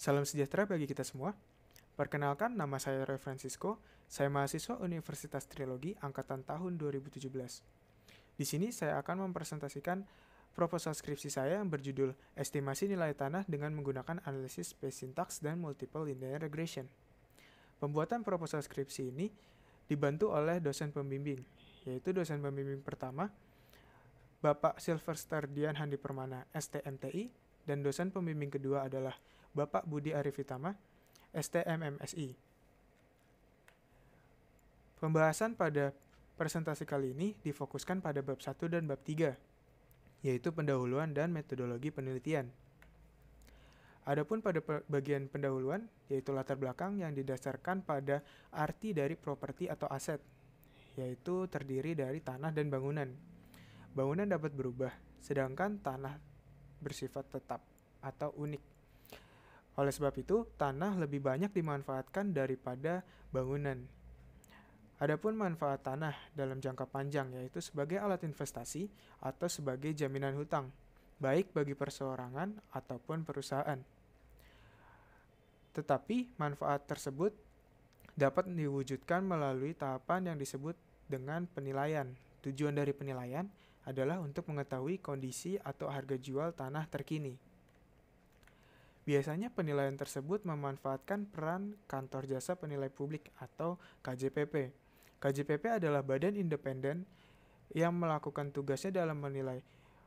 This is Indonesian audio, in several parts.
Salam sejahtera bagi kita semua. Perkenalkan, nama saya Roy Francisco. Saya mahasiswa Universitas Trilogi angkatan tahun 2017. Di sini saya akan mempresentasikan proposal skripsi saya yang berjudul Estimasi Nilai Tanah dengan menggunakan analisis space syntax dan multiple linear regression. Pembuatan proposal skripsi ini dibantu oleh dosen pembimbing, yaitu dosen pembimbing pertama, Bapak Silverster Dian Handi Permana, STMTI, dan dosen pembimbing kedua adalah Bapak Budi Arifitama, STMMSI. Pembahasan pada presentasi kali ini difokuskan pada bab 1 dan bab 3, yaitu pendahuluan dan metodologi penelitian. Adapun pada bagian pendahuluan, yaitu latar belakang yang didasarkan pada arti dari properti atau aset, yaitu terdiri dari tanah dan bangunan. Bangunan dapat berubah, sedangkan tanah bersifat tetap atau unik. Oleh sebab itu, tanah lebih banyak dimanfaatkan daripada bangunan. Adapun manfaat tanah dalam jangka panjang yaitu sebagai alat investasi atau sebagai jaminan hutang, baik bagi perseorangan ataupun perusahaan. Tetapi manfaat tersebut dapat diwujudkan melalui tahapan yang disebut dengan penilaian. Tujuan dari penilaian adalah untuk mengetahui kondisi atau harga jual tanah terkini. Biasanya penilaian tersebut memanfaatkan peran Kantor Jasa Penilai Publik atau KJPP. KJPP adalah badan independen yang melakukan tugasnya dalam menilai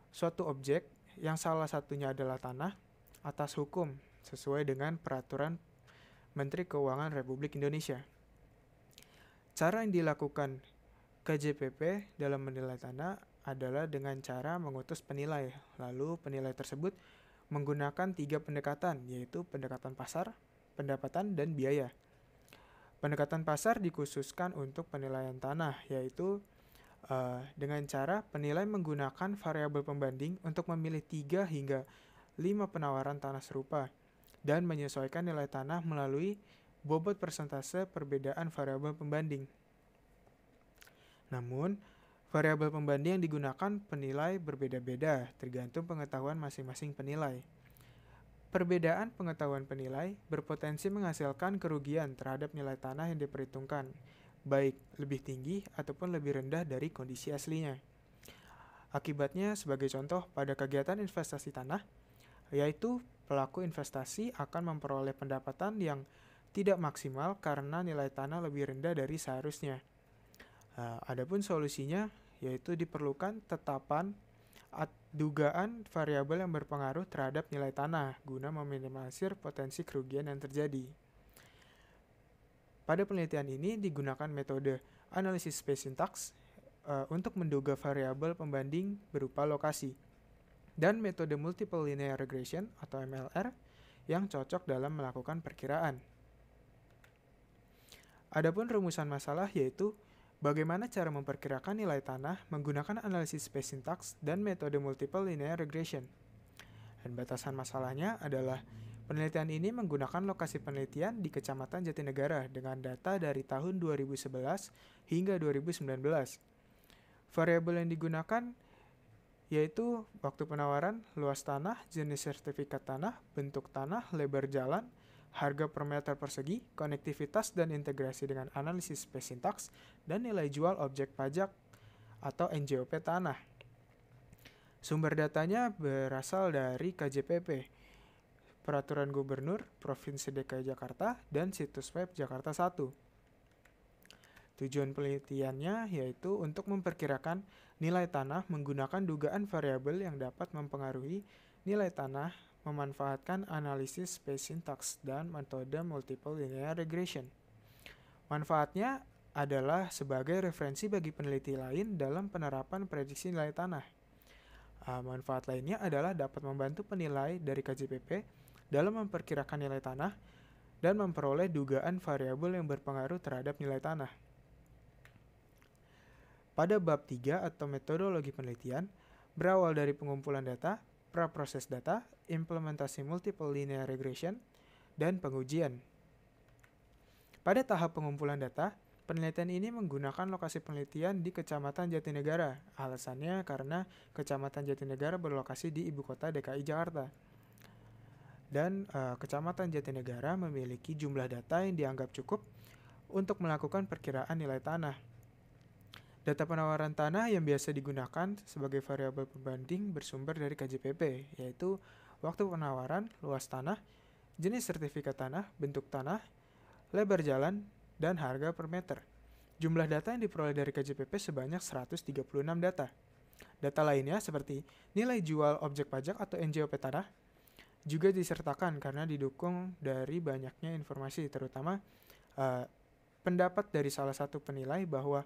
suatu objek yang salah satunya adalah tanah atas hukum sesuai dengan peraturan Menteri Keuangan Republik Indonesia. Cara yang dilakukan KJPP dalam menilai tanah adalah dengan cara mengutus penilai. Lalu penilai tersebut menggunakan 3 pendekatan, yaitu pendekatan pasar, pendapatan, dan biaya. Pendekatan pasar dikhususkan untuk penilaian tanah, yaitu dengan cara penilai menggunakan variabel pembanding untuk memilih 3 hingga 5 penawaran tanah serupa dan menyesuaikan nilai tanah melalui bobot persentase perbedaan variabel pembanding. Namun, variabel pembanding yang digunakan penilai berbeda-beda tergantung pengetahuan masing-masing penilai. Perbedaan pengetahuan penilai berpotensi menghasilkan kerugian terhadap nilai tanah yang diperhitungkan, baik lebih tinggi ataupun lebih rendah dari kondisi aslinya. Akibatnya, sebagai contoh, pada kegiatan investasi tanah, yaitu pelaku investasi akan memperoleh pendapatan yang tidak maksimal karena nilai tanah lebih rendah dari seharusnya. Adapun solusinya yaitu diperlukan tetapan dugaan variabel yang berpengaruh terhadap nilai tanah guna meminimalisir potensi kerugian yang terjadi. Pada penelitian ini digunakan metode analisis space syntax untuk menduga variabel pembanding berupa lokasi dan metode multiple linear regression atau MLR yang cocok dalam melakukan perkiraan. Adapun rumusan masalah yaitu bagaimana cara memperkirakan nilai tanah menggunakan analisis space syntax dan metode multiple linear regression. Dan batasan masalahnya adalah penelitian ini menggunakan lokasi penelitian di Kecamatan Jatinegara dengan data dari tahun 2011 hingga 2019. Variabel yang digunakan yaitu waktu penawaran, luas tanah, jenis sertifikat tanah, bentuk tanah, lebar jalan, harga per meter persegi, konektivitas dan integrasi dengan analisis space syntax, dan nilai jual objek pajak atau NJOP tanah. Sumber datanya berasal dari KJPP, Peraturan Gubernur Provinsi DKI Jakarta, dan situs web Jakarta 1. Tujuan penelitiannya yaitu untuk memperkirakan nilai tanah menggunakan dugaan variabel yang dapat mempengaruhi nilai tanah memanfaatkan analisis space syntax dan metode multiple linear regression. Manfaatnya adalah sebagai referensi bagi peneliti lain dalam penerapan prediksi nilai tanah. Manfaat lainnya adalah dapat membantu penilai dari KJPP dalam memperkirakan nilai tanah dan memperoleh dugaan variabel yang berpengaruh terhadap nilai tanah. Pada bab 3 atau metodologi penelitian, berawal dari pengumpulan data, praproses data, implementasi multiple linear regression, dan pengujian. Pada tahap pengumpulan data, penelitian ini menggunakan lokasi penelitian di Kecamatan Jatinegara. Alasannya karena Kecamatan Jatinegara berlokasi di ibu kota DKI Jakarta. dan Kecamatan Jatinegara memiliki jumlah data yang dianggap cukup untuk melakukan perkiraan nilai tanah. Data penawaran tanah yang biasa digunakan sebagai variabel pembanding bersumber dari KJPP, yaitu waktu penawaran, luas tanah, jenis sertifikat tanah, bentuk tanah, lebar jalan, dan harga per meter. Jumlah data yang diperoleh dari KJPP sebanyak 136 data. Data lainnya seperti nilai jual objek pajak atau NJOP tanah juga disertakan karena didukung dari banyaknya informasi, terutama pendapat dari salah satu penilai bahwa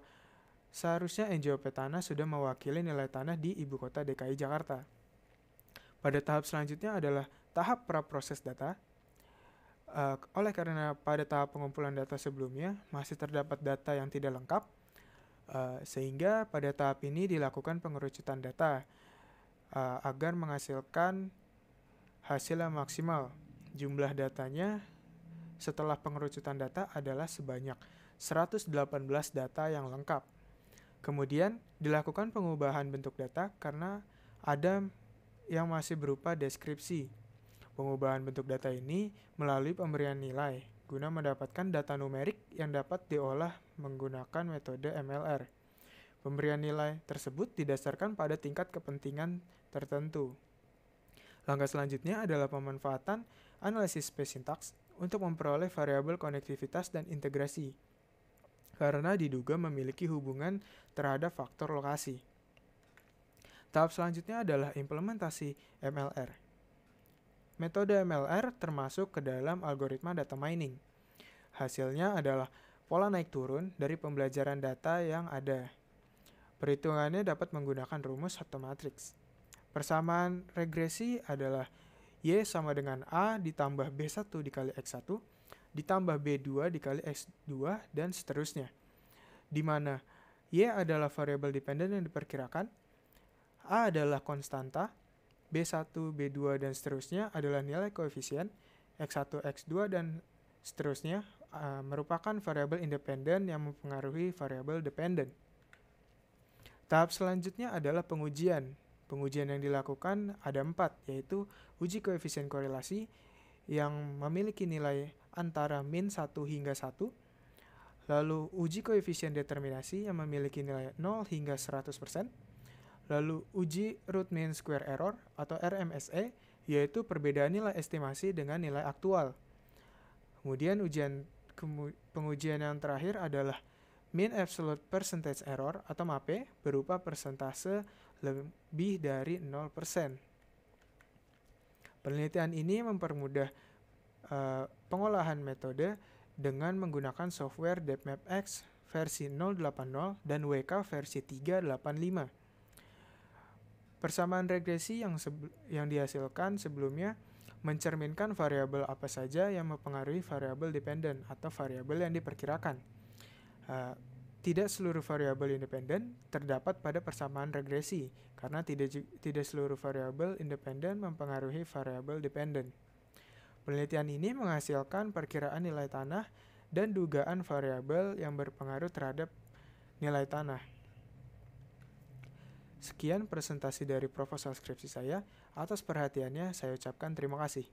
seharusnya NJOP tanah sudah mewakili nilai tanah di ibu kota DKI Jakarta. Pada tahap selanjutnya adalah tahap praproses data. Oleh karena pada tahap pengumpulan data sebelumnya masih terdapat data yang tidak lengkap, sehingga pada tahap ini dilakukan pengerucutan data agar menghasilkan hasil yang maksimal. Jumlah datanya setelah pengerucutan data adalah sebanyak 118 data yang lengkap. Kemudian dilakukan pengubahan bentuk data karena ada yang masih berupa deskripsi. Pengubahan bentuk data ini melalui pemberian nilai guna mendapatkan data numerik yang dapat diolah menggunakan metode MLR. Pemberian nilai tersebut didasarkan pada tingkat kepentingan tertentu. Langkah selanjutnya adalah pemanfaatan analisis space syntax untuk memperoleh variabel konektivitas dan integrasi, karena diduga memiliki hubungan terhadap faktor lokasi. Tahap selanjutnya adalah implementasi MLR. Metode MLR termasuk ke dalam algoritma data mining. Hasilnya adalah pola naik turun dari pembelajaran data yang ada. Perhitungannya dapat menggunakan rumus atau matriks. Persamaan regresi adalah Y sama dengan A ditambah B1 dikali X1 ditambah B2 dikali X2 dan seterusnya, di mana Y adalah variabel dependen yang diperkirakan, A adalah konstanta, B1, B2, dan seterusnya adalah nilai koefisien, X1, X2, dan seterusnya merupakan variabel independen yang mempengaruhi variabel dependen. Tahap selanjutnya adalah pengujian. Pengujian yang dilakukan ada 4, yaitu uji koefisien korelasi yang memiliki nilai antara min 1 hingga 1, lalu uji koefisien determinasi yang memiliki nilai 0 hingga 100%, lalu uji root mean square error atau RMSE, yaitu perbedaan nilai estimasi dengan nilai aktual. Kemudian pengujian yang terakhir adalah mean absolute percentage error atau MAPE berupa persentase lebih dari 0%. Penelitian ini mempermudah pengolahan metode dengan menggunakan software DepMapX versi 0.80 dan WK versi 3.85. Persamaan regresi yang dihasilkan sebelumnya mencerminkan variabel apa saja yang mempengaruhi variabel dependen atau variabel yang diperkirakan. Tidak seluruh variabel independen terdapat pada persamaan regresi, karena tidak seluruh variabel independen mempengaruhi variabel dependen. Penelitian ini menghasilkan perkiraan nilai tanah dan dugaan variabel yang berpengaruh terhadap nilai tanah. Sekian presentasi dari proposal skripsi saya. Atas perhatiannya, saya ucapkan terima kasih.